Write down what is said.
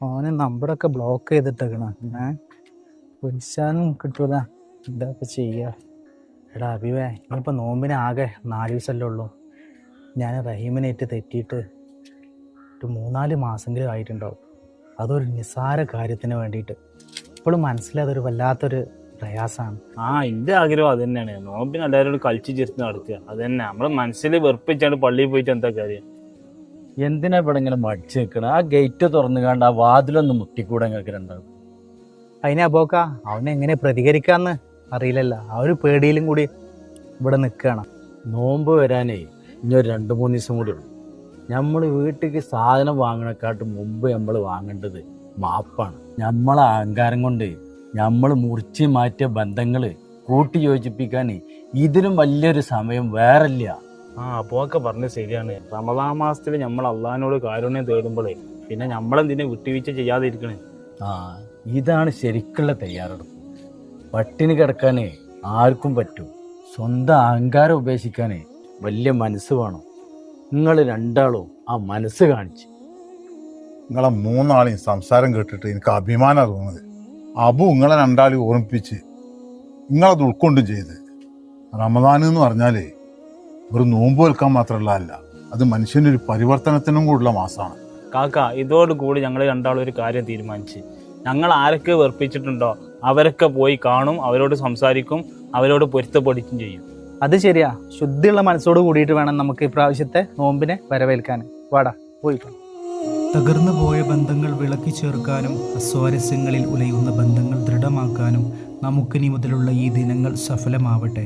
ഓന് നമ്പറൊക്കെ ബ്ലോക്ക് ചെയ്തിട്ടേക്കണ വിളിച്ചാലും കിട്ടൂല. എന്താ ഇപ്പം ചെയ്യുക? എടാ അഭിവേ, ഇനിയിപ്പോൾ നോമ്പിന് ആകെ 4 ദിവസമല്ലേ ഉള്ളൂ. ഞാൻ റഹീമിനേറ്റ് തെറ്റിയിട്ട് ഒരു 3-4 മാസമെങ്കിലും ആയിട്ടുണ്ടാവും. അതൊരു നിസ്സാര കാര്യത്തിന് വേണ്ടിയിട്ട്. ഇപ്പോഴും മനസ്സിലതൊരു വല്ലാത്തൊരു പ്രയാസമാണ്. എന്റെ ആഗ്രഹം അത് തന്നെയാണ്. നോമ്പിന് എല്ലാവരോടും കളിച്ച് ചിരിച്ച് നടക്കുക. അത് തന്നെ നമ്മളെ മനസ്സിൽ വെറുപ്പിച്ചാണ്ട് പള്ളിയിൽ പോയിട്ട് എന്താ കാര്യം? എന്തിനാ ഇവിടെ ഇങ്ങനെ മടിച്ചു നിൽക്കണം? ആ ഗേറ്റ് തുറന്നു കണ്ട് ആ വാതിലൊന്ന് മുട്ടിക്കൂടെ നിങ്ങൾക്ക് രണ്ടാവും. അതിനെ അബോക്ക അവനെങ്ങനെ പ്രതികരിക്കാന്ന് അറിയില്ലല്ലോ. ആ ഒരു പേടിയിലും കൂടി ഇവിടെ നിൽക്കുകയാണ്. നോമ്പ് വരാനേ ഇനി ഒരു 2-3 ദിവസം കൂടി ഉള്ളു. നമ്മൾ വീട്ടിലേക്ക് സാധനം വാങ്ങണേക്കാട്ട് മുമ്പ് നമ്മൾ വാങ്ങേണ്ടത് മാപ്പാണ്. നമ്മളെ അഹങ്കാരം കൊണ്ട് നമ്മൾ മുറിച്ച് മാറ്റിയ ബന്ധങ്ങൾ കൂട്ടി യോജിപ്പിക്കാൻ ഇതിലും വലിയൊരു സമയം വേറല്ല. അപ്പൊക്കെ പറഞ്ഞത് ശരിയാണ്. റമദാൻ മാസത്തിൽ നമ്മൾ അള്ളാഹിനോട് കാരുണ്യം തേടുമ്പോഴേ പിന്നെ നമ്മളെന്തിനെ വിട്ടുവീഴ്ച ചെയ്യാതെ ഇരിക്കണേ? ഇതാണ് ശരിക്കുള്ള തയ്യാറെടുപ്പ്. പട്ടിണി കിടക്കാനേ ആർക്കും പറ്റും. സ്വന്തം അഹങ്കാരം ഉപേക്ഷിക്കാനേ വലിയ മനസ്സ് വേണം. നിങ്ങൾ രണ്ടാളും ആ മനസ്സ് കാണിച്ച്. നിങ്ങളെ 3 സംസാരം കേട്ടിട്ട് എനിക്ക് അഭിമാനം തോന്നുന്നത്. അബു നിങ്ങളെ 2 ഓർമ്മിപ്പിച്ച് നിങ്ങളത് ഉൾക്കൊണ്ടും ചെയ്ത്. റമദാൻ എന്ന് പറഞ്ഞാലേ ഒരു നോമ്പ് വെൽക്കാൻ മാത്രമല്ല, അത് മനുഷ്യനൊരു പരിവർത്തനത്തിനും കൂടിയുള്ള മാസമാണ്. കാക്ക, ഇതോടുകൂടി ഞങ്ങൾ രണ്ടാളും ഒരു കാര്യം തീരുമാനിച്ച്, ഞങ്ങൾ ആരൊക്കെ വെറുപ്പിച്ചിട്ടുണ്ടോ അവരൊക്കെ പോയി കാണും, അവരോട് സംസാരിക്കും, അവരോട് പൊരുത്തപ്പെടിക്കും ചെയ്യും. അത് ശരിയാ. ശുദ്ധിയുള്ള മനസ്സോട് കൂടിയിട്ട് വേണം നമുക്ക് ഇപ്രാവശ്യത്തെ നോമ്പിനെ വരവേൽക്കാൻ. വാടാ പോയിട്ടോ. തകർന്നു പോയ ബന്ധങ്ങൾ വിളക്കി ചേർക്കാനും അസ്വാരസ്യങ്ങളിൽ ഉലയുന്ന ബന്ധങ്ങൾ ദൃഢമാക്കാനും നമുക്കിനി മുതലുള്ള ഈ ദിനങ്ങൾ സഫലമാവട്ടെ.